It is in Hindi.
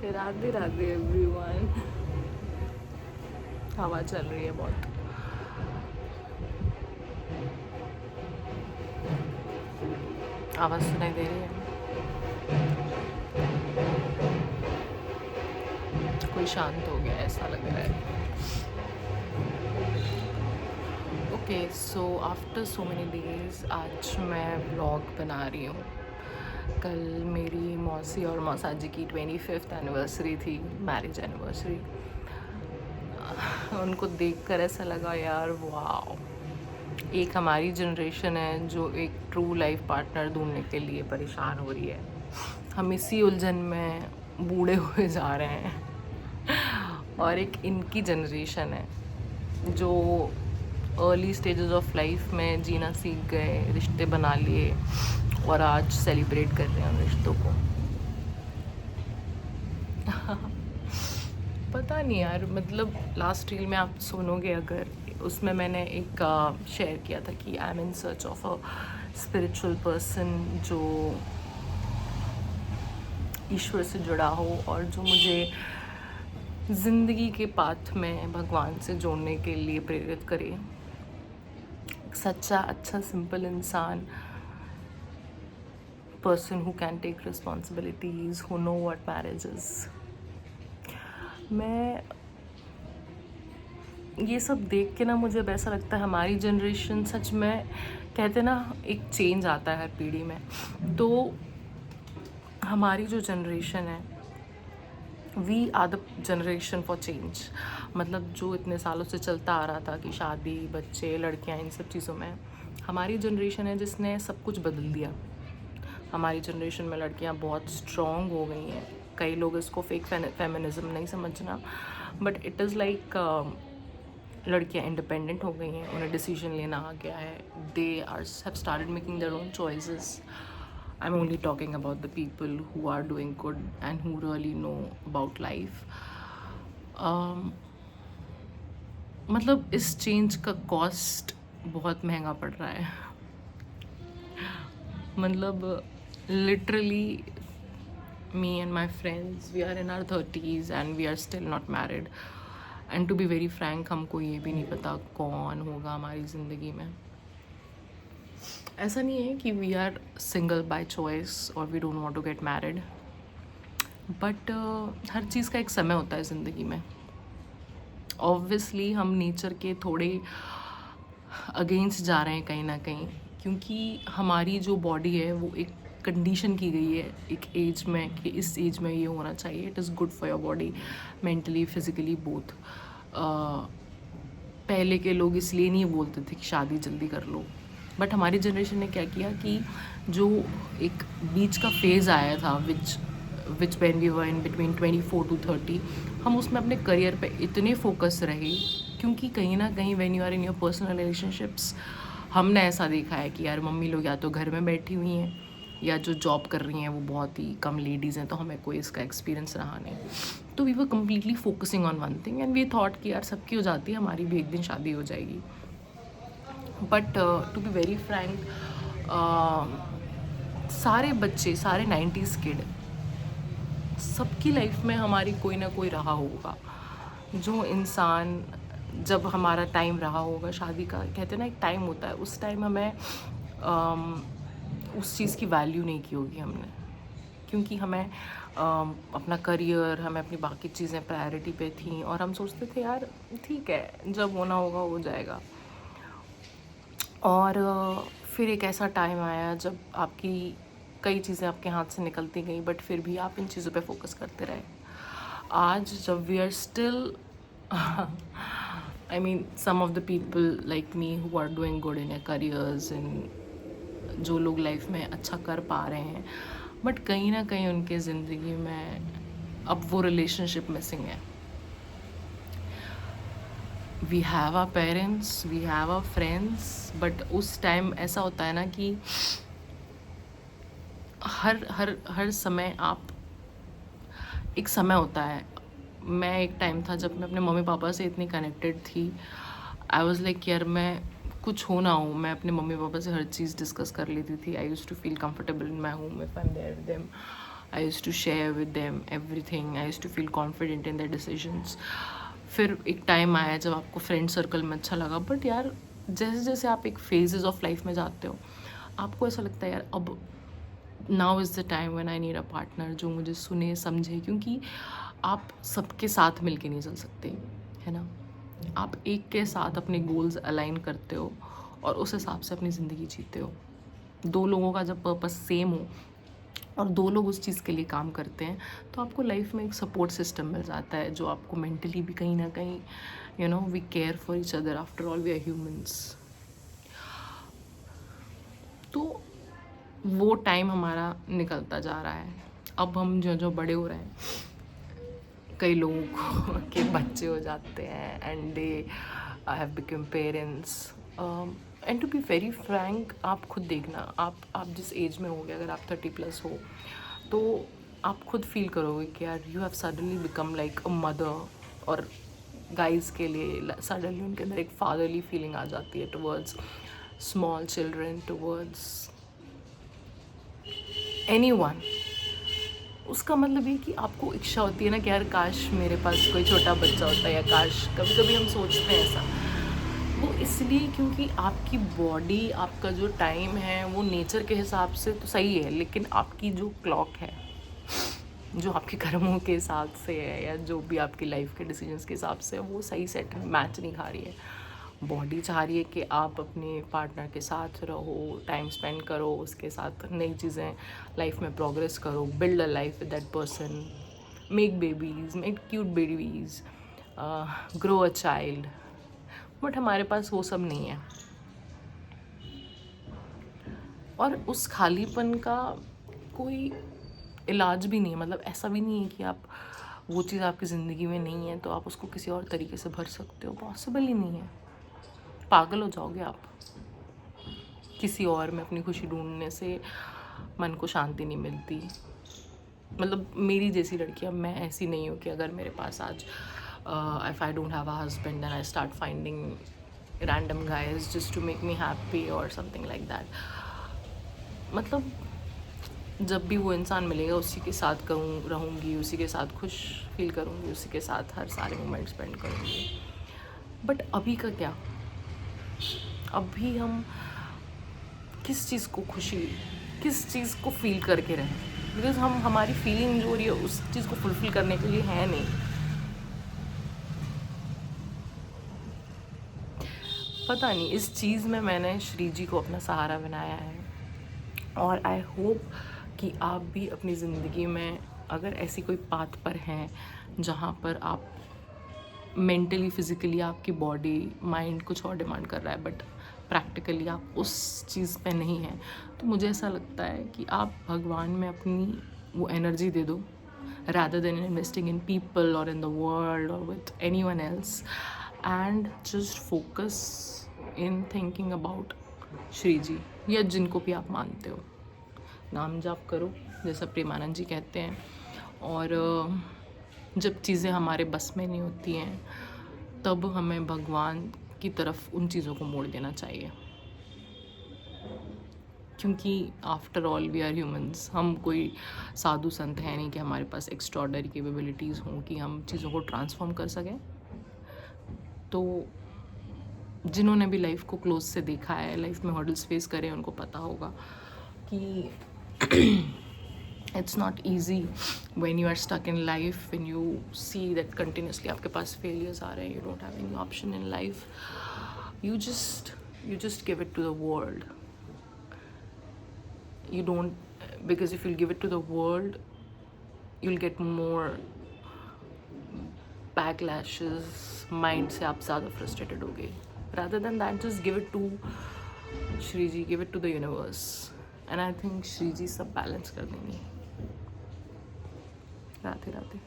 राधे राधे एवरीवन। हवा चल रही है बहुत। आवाज़ सुनाई दे रही है? कोई शांत हो गया ऐसा लग रहा है। Okay, so after so many days आज मैं ब्लॉग बना रही हूँ। कल मेरी मौसी और मौसाजी की 25th एनिवर्सरी थी, मैरिज एनिवर्सरी। उनको देखकर ऐसा लगा यार वाह, एक हमारी जनरेशन है जो एक ट्रू लाइफ पार्टनर ढूंढने के लिए परेशान हो रही है। हम इसी उलझन में बूढ़े हुए जा रहे हैं। और एक इनकी जनरेशन है जो अर्ली स्टेजेस ऑफ लाइफ में जीना सीख गए, रिश्ते बना लिए और आज सेलिब्रेट कर रहे हैं उन रिश्तों को। पता नहीं यार, मतलब लास्ट रील में आप सुनोगे अगर, उसमें मैंने एक शेयर किया था कि I am in search of a spiritual person जो ईश्वर से जुड़ा हो और जो मुझे ज़िंदगी के पाथ में भगवान से जोड़ने के लिए प्रेरित करे। एक सच्चा, अच्छा, सिंपल इंसान, person who can take responsibilities, who know what marriage is. मैं ये सब देख के ना मुझे अब ऐसा लगता है हमारी जनरेशन, सच में कहते ना एक चेंज आता है हर पीढ़ी में, तो हमारी जो जनरेशन है we are the generation for change. मतलब जो इतने सालों से चलता आ रहा था कि शादी, बच्चे, लड़कियां, इन सब चीज़ों में हमारी जनरेशन है जिसने सब कुछ बदल दिया। हमारी जनरेशन में लड़कियां बहुत स्ट्रॉन्ग हो गई हैं। कई लोग इसको फेक फेमिनिज्म नहीं समझना, बट इट इज़ लाइक लड़कियां इंडिपेंडेंट हो गई हैं, उन्हें डिसीजन लेना आ गया है। They are have started making their own choices. I'm only talking about the people who are doing good and who really know about life. मतलब इस चेंज का कॉस्ट बहुत महंगा पड़ रहा है। मतलब literally me and my friends, we are in our 30s and we are still not married. And to be very frank, हमको ये भी नहीं पता कौन होगा हमारी ज़िंदगी में। ऐसा नहीं है कि we are single by choice और we don't want to get married, but हर चीज़ का एक समय होता है ज़िंदगी में। ऑब्वियसली हम नेचर के थोड़े अगेंस्ट जा रहे हैं कहीं ना कहीं, क्योंकि हमारी जो बॉडी है वो एक कंडीशन की गई है एक एज में कि इस एज में ये होना चाहिए। It is good for your body, mentally, physically, both. पहले के लोग इसलिए नहीं बोलते थे कि शादी जल्दी कर लो, बट हमारी जनरेशन ने क्या किया कि जो एक बीच का फेज़ आया था which when we were in between 24 to 30, हम उसमें अपने करियर पे इतने फोकस रहे, क्योंकि कहीं ना कहीं when you are in your personal relationships, हमने ऐसा देखा है कि यार मम्मी लोग या तो घर में बैठी हुई हैं या जो जॉब कर रही हैं वो बहुत ही कम लेडीज़ हैं, तो हमें कोई इसका एक्सपीरियंस रहा नहीं। तो we were completely focusing on one thing and we thought कि यार सबकी हो जाती है, हमारी भी एक दिन शादी हो जाएगी। But to be very frank, सारे बच्चे, सारे 90s किड, सबकी लाइफ में हमारी कोई ना कोई रहा होगा जो इंसान, जब हमारा टाइम रहा होगा शादी का, कहते हैं ना एक टाइम होता है, उस टाइम हमें उस चीज़ की वैल्यू नहीं की होगी हमने, क्योंकि हमें अपना करियर, हमें अपनी बाकी चीज़ें प्रायोरिटी पे थी और हम सोचते थे यार ठीक है, जब होना होगा हो जाएगा। और फिर एक ऐसा टाइम आया जब आपकी कई चीज़ें आपके हाथ से निकलती गई, बट फिर भी आप इन चीज़ों पे फोकस करते रहे। आज जब we are still I mean some of the people like me who are doing good in their careers, इन जो लोग लाइफ में अच्छा कर पा रहे हैं, बट कहीं ना कहीं उनके ज़िंदगी में अब वो रिलेशनशिप मिसिंग है। We have our parents, we have our friends, but उस टाइम ऐसा होता है ना कि हर समय आप, एक समय होता है। मैं एक टाइम था जब मैं अपने मम्मी पापा से इतनी कनेक्टेड थी, आई वॉज लाइक यार मैं कुछ हो ना हो, मैं अपने मम्मी पापा से हर चीज़ डिस्कस कर लेती थी। I use to feel comfortable in my home if I am there with them. I use to share with them everything, I use to feel confident in their decisions. फिर एक टाइम आया जब आपको फ्रेंड सर्कल में अच्छा लगा, बट यार जैसे जैसे आप एक फेजेस ऑफ लाइफ में जाते हो, आपको ऐसा लगता है यार अब now is the time when I need a partner जो मुझे सुने समझे, क्योंकि आप सबके साथ मिलके नहीं चल सकते, है ना। आप एक के साथ अपने गोल्स अलाइन करते हो और उस हिसाब से अपनी ज़िंदगी जीते हो। दो लोगों का जब पर्पस सेम हो और दो लोग उस चीज़ के लिए काम करते हैं, तो आपको लाइफ में एक सपोर्ट सिस्टम मिल जाता है जो आपको मेंटली भी कहीं ना कहीं, you know, we care for each other, after all we are humans. तो वो टाइम हमारा निकलता जा रहा है। अब हम जो जो बड़े हो रहे हैं, कई लोगों के बच्चे हो जाते हैं and they have become parents. And to be very frank, आप खुद देखना, आप जिस एज में होगे, अगर आप 30+ हो तो आप खुद फील करोगे कि यार you have suddenly become like a mother. और गाइज के लिए सडनली उनके अंदर एक फादरली फीलिंग आ जाती है towards small children, towards anyone. उसका मतलब ये कि आपको इच्छा होती है ना कि यार काश मेरे पास कोई छोटा बच्चा होता है, या काश, कभी कभी हम सोचते हैं ऐसा। वो इसलिए क्योंकि आपकी बॉडी, आपका जो टाइम है वो नेचर के हिसाब से तो सही है, लेकिन आपकी जो क्लॉक है, जो आपके कर्मों के हिसाब से है, या जो भी आपकी लाइफ के डिसीजंस के हिसाब से है, वो सही सेट मैच नहीं खा रही है। बॉडी चाह रही है कि आप अपने पार्टनर के साथ रहो, टाइम स्पेंड करो, उसके साथ नई चीज़ें लाइफ में प्रोग्रेस करो, build a life with that person, make babies, make cute babies, grow a child. But हमारे पास वो सब नहीं है, और उस खालीपन का कोई इलाज भी नहीं है। मतलब ऐसा भी नहीं है कि आप, वो चीज़ आपकी ज़िंदगी में नहीं है तो आप उसको किसी और तरीके से भर सकते हो, पॉसिबल ही नहीं है। पागल हो जाओगे आप। किसी और में अपनी खुशी ढूंढने से मन को शांति नहीं मिलती। मतलब मेरी जैसी लड़कियां, मैं ऐसी नहीं हूँ कि अगर मेरे पास आज if I don't have a husband then I start finding random guys just to make me happy और समथिंग लाइक दैट। मतलब जब भी वो इंसान मिलेगा उसी के साथ रहूँगी, उसी के साथ खुश फील करूँगी, उसी के साथ हर सारे मोमेंट स्पेंड करूँगी। बट अभी का क्या, अभी हम किस चीज़ को खुशी, किस चीज़ को फील करके रहें, बिकॉज हम, हमारी फीलिंग जो हो रही है उस चीज़ को फुलफिल करने के लिए है नहीं। पता नहीं, इस चीज़ में मैंने श्री जी को अपना सहारा बनाया है, और आई होप कि आप भी अपनी ज़िंदगी में अगर ऐसी कोई पाथ पर हैं जहाँ पर आप मेंटली, फिज़िकली, आपकी बॉडी, माइंड कुछ और डिमांड कर रहा है, बट प्रैक्टिकली आप उस चीज़ पे नहीं हैं, तो मुझे ऐसा लगता है कि आप भगवान में अपनी वो एनर्जी दे दो, rather than investing in people or in the world or with anyone else, and just focus in thinking about Shri जी, या जिनको भी आप मानते हो। नाम जाप करो जैसा प्रेमानंद जी कहते हैं, और जब चीज़ें हमारे बस में नहीं होती हैं तब हमें भगवान की तरफ उन चीज़ों को मोड़ देना चाहिए, क्योंकि after all we are humans. हम कोई साधु संत हैं नहीं कि हमारे पास एक्स्ट्रॉर्डनरी कैपेबिलिटीज़ हों कि हम चीज़ों को ट्रांसफॉर्म कर सकें। तो जिन्होंने भी लाइफ को क्लोज से देखा है, लाइफ में हर्डल्स फेस करे, उनको पता होगा कि it's not easy when you are stuck in life, when you see that continuously आपके पास failures आ रहे हैं, you don't have any option in life, you just give it to the world. You don't, because if you give it to the world you'll get more backlashes, mind से आप ज़्यादा frustrated होगे। Rather than that, just give it to Shri ji, give it to the universe, and I think Shri जी सब बैलेंस कर देंगे। राधे राधे।